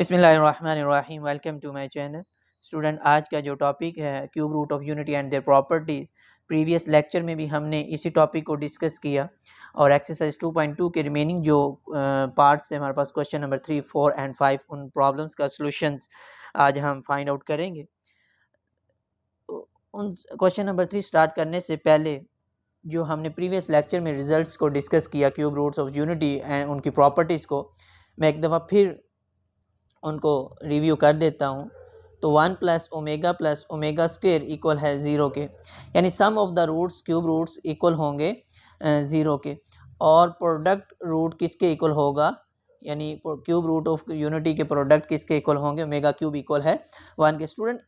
बिस्मिल्लाहिर्रहमानिर्रहीम। Welcome to my channel. Student, आज का जो टॉपिक है cube root of unity and their properties, previous lecture में भी हमने इसी टॉपिक को डिस्कस किया और एक्सरसाइज 2.2 के रिमेनिंग जो पार्ट्स हैं हमारे पास क्वेश्चन नंबर 3, 4 एंड 5, उन प्रॉब्लम्स का सॉल्यूशंस आज हम फाइंड आउट करेंगे। उन क्वेश्चन नंबर 3 स्टार्ट करने से पहले जो हमने प्रीवियस लेक्चर में रिजल्ट्स को डिस्कस किया cube roots of unity and उनकी प्रॉपर्टीज़ को, मैं एक दफ़ा फिर उनको रिव्यू कर देता हूँ। तो 1 प्लस ओमेगा स्क्वेयर इक्वल है 0 के, यानी sum of the roots cube roots equal होंगे 0 के, और प्रोडक्ट रूट किसके इक्वल होगा, यानी क्यूब रूट ऑफ यूनिटी के प्रोडक्ट किसके इक्वल होंगे, ओमेगा क्यूब इक्वल है 1 के। स्टूडेंट,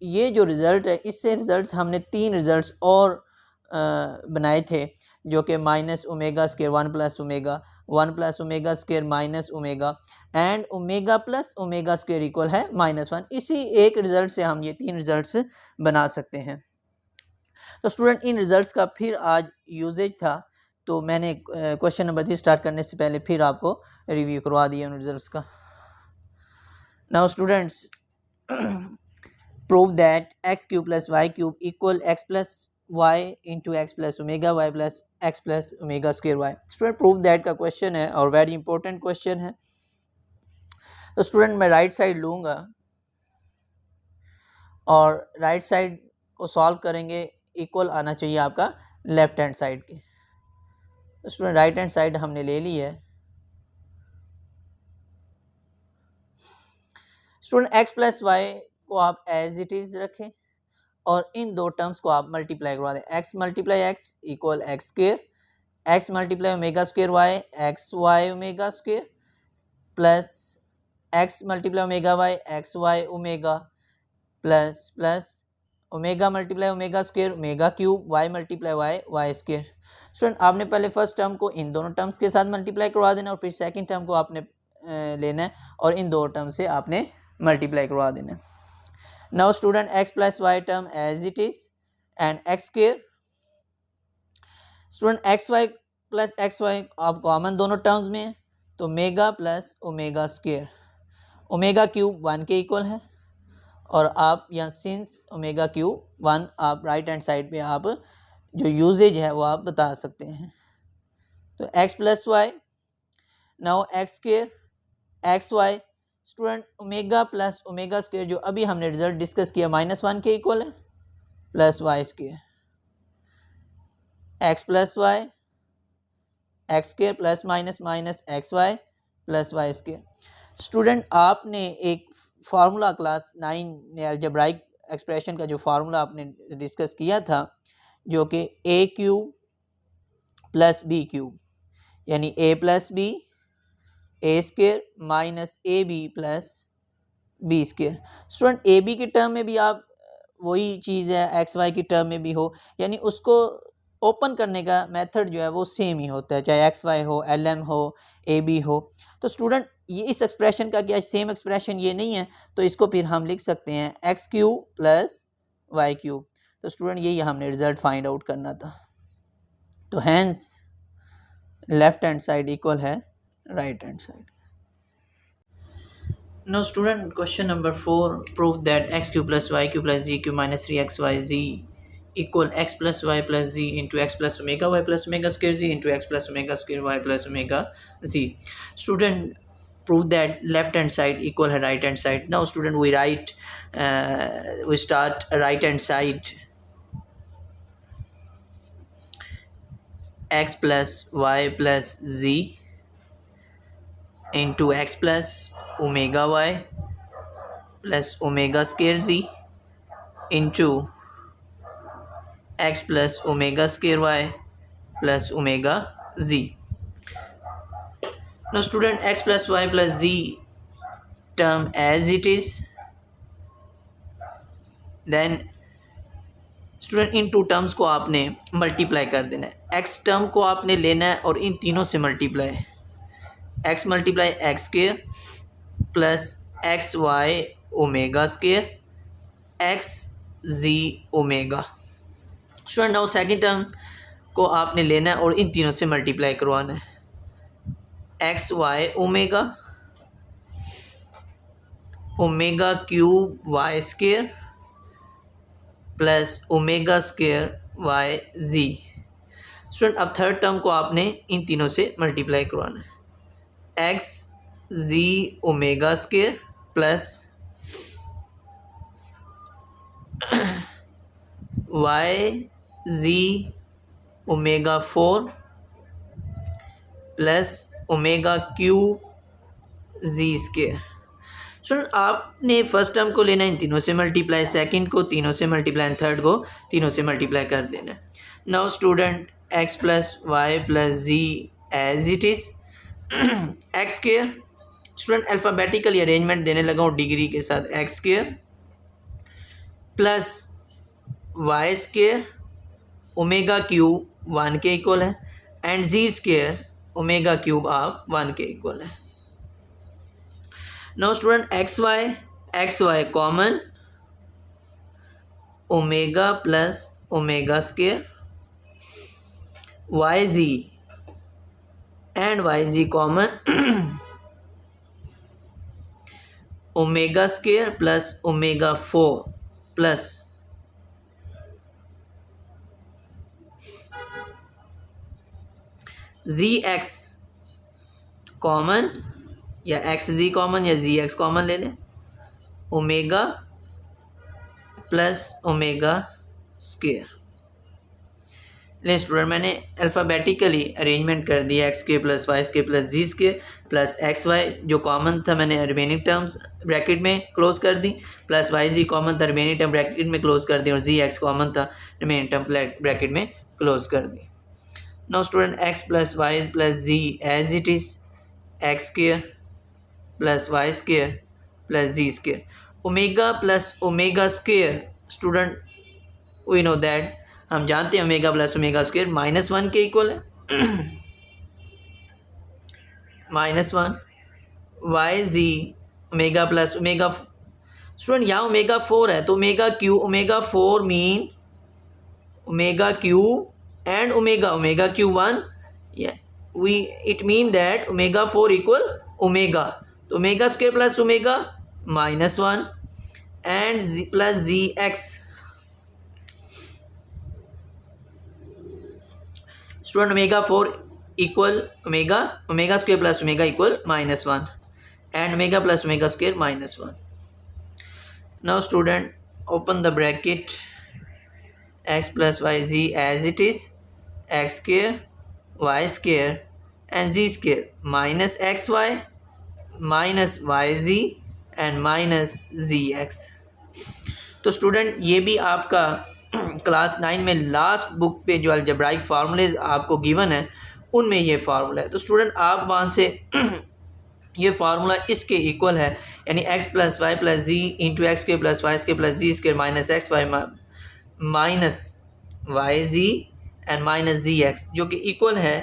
ये जो रिज़ल्ट है, इससे रिज़ल्ट हमने 3 रिज़ल्ट और बनाए थे, जो कि minus omega square 1 plus omega square minus omega and omega plus omega square equal है -1। इसी एक रिज़ल्ट से हम ये 3 रिज़ल्ट्स बना सकते हैं। तो स्टूडेंट, इन रिज़ल्ट्स का फिर आज यूजेज था, तो मैंने क्वेश्चन नंबर 3 स्टार्ट करने से पहले फिर आपको रिव्यू करवा दिया उन रिज़ल्ट्स का। Now students, prove that x cube plus Y cube equal x plus y into x plus omega y plus x plus omega square y. Student, prove that का क्वेश्चन है और वेरी इंपॉर्टेंट क्वेश्चन है। तो student, मैं right side लूँगा और right side को solve करेंगे, इक्वल आना चाहिए आपका लेफ्ट हैंड साइड के। तो स्टूडेंट, राइट हैंड साइड हमने ले ली है। स्टूडेंट, एक्स प्लस वाई को आप एज इट इज़ रखें और इन दो टर्म्स को आप मल्टीप्लाई करवा दें। X multiply x equal x square, x multiply omega square y x Y omega square, plus x multiply omega y x Y omega, plus omega multiply omega square omega cube, y multiply y y square. Student, आपने पहले first term को इन दोनों terms के साथ multiply करवा देना और फिर सेकंड टर्म को आपने लेना है और इन दो टर्म से आपने मल्टीप्लाई करवा देना है। Now student, x plus y term as it is and x square. Student, x y plus x y आप कॉमन दोनों टर्म्स में है, तो omega plus omega square, omega cube 1 के इक्वल है और आप यहाँ सिंस ओमेगा क्यूब 1 आप राइट हैंड साइड पे आप जो यूजेज है वो आप बता सकते हैं। तो x plus y, now x square x y. Student, omega plus omega square जो अभी हमने रिजल्ट डिस्कस किया -1 के इक्वल है, plus Y square, x plus y x square plus minus x y plus Y square. Student, आपने एक formula class 9 में algebraic expression का जो फार्मूला आपने डिस्कस किया था, जो कि A cube plus B cube, यानी A plus B A square minus A B plus B square. Student, A B की टर्म में भी आप वही चीज़ है, एक्स वाई की टर्म में भी हो, यानी उसको ओपन करने का मेथड जो है वो सेम ही होता है, चाहे एक्स वाई हो, एल एम हो, ए बी हो। तो स्टूडेंट, ये इस एक्सप्रेशन का क्या सेम एक्सप्रेशन ये नहीं है, तो इसको फिर हम लिख सकते हैं X cube plus Y cube. तो स्टूडेंट, यही हमने रिजल्ट फाइंड आउट करना था। तो hence left hand side equal है right hand side. Now student, question number 4, prove that x cube plus y cube plus z cube minus 3xyz equal x plus y plus z into x plus omega y plus omega square z into x plus omega square y plus omega z. Student, prove that left hand side equal है right hand side. Now student, we start right hand side, x plus y plus z into x plus omega y plus omega square z into x plus omega square y plus omega z. Now student, x plus y plus z term as it is, then student इन two terms को आपने multiply कर देना है। X term को आपने लेना है और इन तीनों से multiply, X multiply X square plus x Y omega square X Z omega. Student, now second term को आपने लेना है और इन तीनों से मल्टीप्लाई करवाना है, X Y omega omega cube Y square plus omega square Y Z. Student अब थर्ड टर्म को आपने इन तीनों से मल्टीप्लाई करवाना है। X Z omega square plus Y Z omega 4 plus omega cube Z square. Student आपने फर्स्ट टर्म को लेना है इन तीनों से मल्टीप्लाई, सेकंड को तीनों से मल्टीप्लाई, थर्ड को तीनों से मल्टीप्लाई कर देना है। Now student x plus Y plus z as it is x square. Student alphabetically arrangement देने लगा हूँ डिग्री के साथ। X square plus Y square omega cube 1 के इक्वल है and z square omega cube आप 1 के इक्वल है। Now student x y common omega plus omega square Y ji and y ji common omega square plus omega 4 plus ji x common या X Z common या Z x common ले लें omega plus omega square. ले student मैंने alphabetically arrangement कर दिया। X square plus Y square plus जी square plus x Y जो common था मैंने रिमेनिंग टर्म्स ब्रैकेट में क्लोज कर दी, प्लस वाई जी कॉमन था रिमेनिंग टर्म ब्रैकेट में क्लोज कर दी, और जी एक्स कॉमन था रिमेनिंग टर्म ब्रैकेट में क्लोज कर दी। Now student x plus Y plus z as it is x square plus Y square plus ji square omega plus omega square. Student we know that हम जानते हैं omega plus omega square -1 के equal है -1 Y Z omega plus omega. Student यहाँ omega 4 है तो omega 4 mean omega Q and omega Q 1 we it mean that omega 4 equal omega, तो omega square plus omega -1 and Z plus ji X. Student omega 4 equal omega square plus omega equal -1 and omega plus omega square -1। Now student open the bracket X plus Y Z as it is x square y square and z square minus x Y minus Y ji and minus ji x. तो student ये भी आपका class 9 में last book पे जो algebraic फार्मूलेज आपको given है उनमें ये फार्मूला है। तो स्टूडेंट आप वहाँ से ये फार्मूला इसके इक्वल है, यानी X plus Y plus Z into X square plus Y square plus ji square minus x Y minus Y ji and minus ji X, जो कि इक्वल है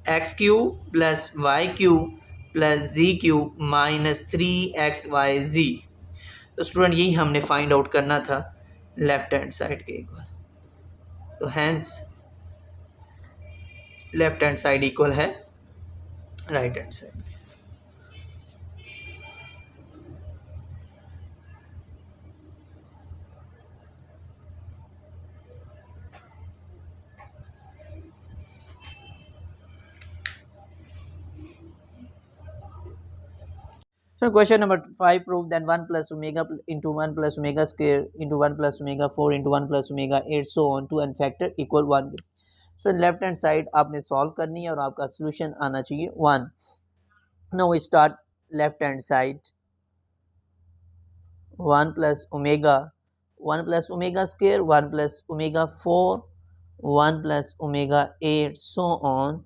X cube plus Y cube plus Z cube -3xyz। तो student यही हमने find out करना था left hand side के equal. तो hence left hand side equal है right hand side. So question number 5, prove that 1 plus omega into 1 plus omega square into 1 plus omega 4 into 1 plus omega 8 so on to n factor equal 1। So left hand side आपने solve करनी है और आपका solution आना चाहिए 1। Now we start left hand side 1 plus omega square 1 plus omega 4 1 plus omega 8 so on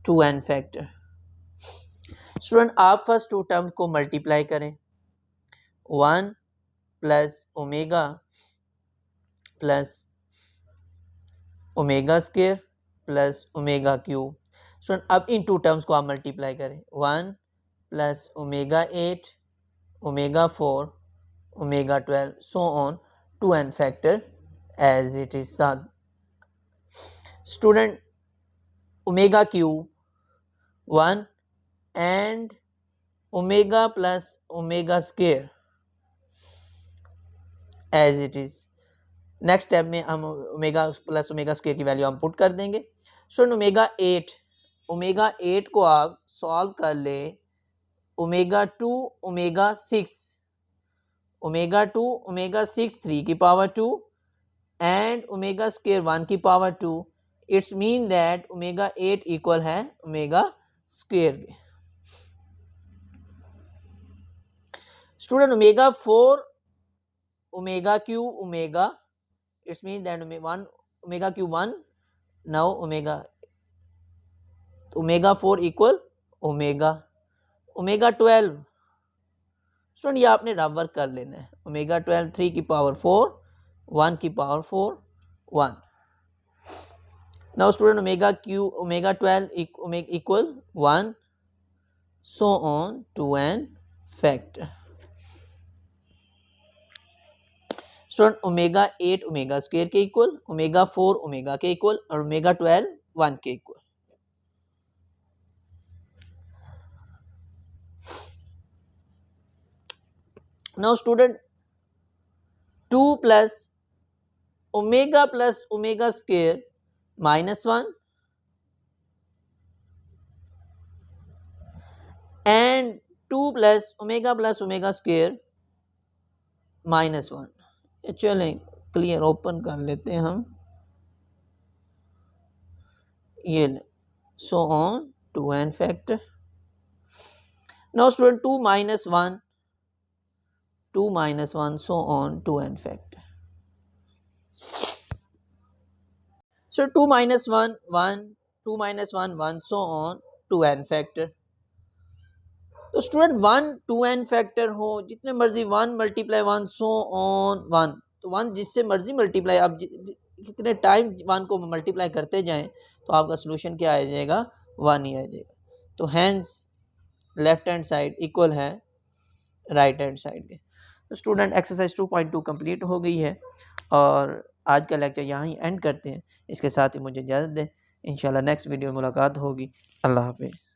to n factor। Student आप first two term को multiply करें 1 plus omega square plus omega cube. Student अब इन two terms को आप multiply करें 1 plus omega 8 omega 4 omega 12 so on to n factor as it is. Student omega cube 1 and omega plus omega square as it is. Next step में हम omega plus omega square की value हम put कर देंगे। Student omega 8 को आप solve कर ले ओमेगा 2 ओमेगा 6 ओमेगा 6 3 की पावर 2 एंड ओमेगा स्क्वायर 1 की power 2। It's mean that omega 8 equal है ओमेगा स्क्वायर के। Student omega 4 omega cube omega, it's mean that omega cube 1 now omega 4 equal omega 12। Student ये आपने rough work कर लेना है। Omega 12 3 की पावर 4 1 की power 4 1। Now student omega 12 equal 1 so on to n factor। Student omega 8 omega square के equal, omega 4 omega के equal और ओमेगा 12 1 के equal. Now student 2 plus omega square -1 and 2 plus omega square -1। चलें clear open कर लेते हैं हम ये so on to n factor. Now student 2 minus 1 so on to n factor। so 2 minus 1 1 2 minus 1 1 so on to n factor। तो student 1 to n factor हो जितने मर्जी 1 multiply 1 so on 1, तो 1 जिससे मर्जी मल्टीप्लाई आप कितने टाइम 1 को मल्टीप्लाई करते जाएं तो आपका सोल्यूशन क्या आ जाएगा 1 ही आ जाएगा। तो hence left hand side equal है राइट हैंड साइड के। तो स्टूडेंट एक्सरसाइज 2.2 कंप्लीट हो गई है और आज का लेक्चर यहाँ ही एंड करते हैं। इसके साथ ही मुझे इजाज़त दें, इंशाल्लाह नेक्स्ट वीडियो में मुलाकात होगी। अल्लाह हाफिज़।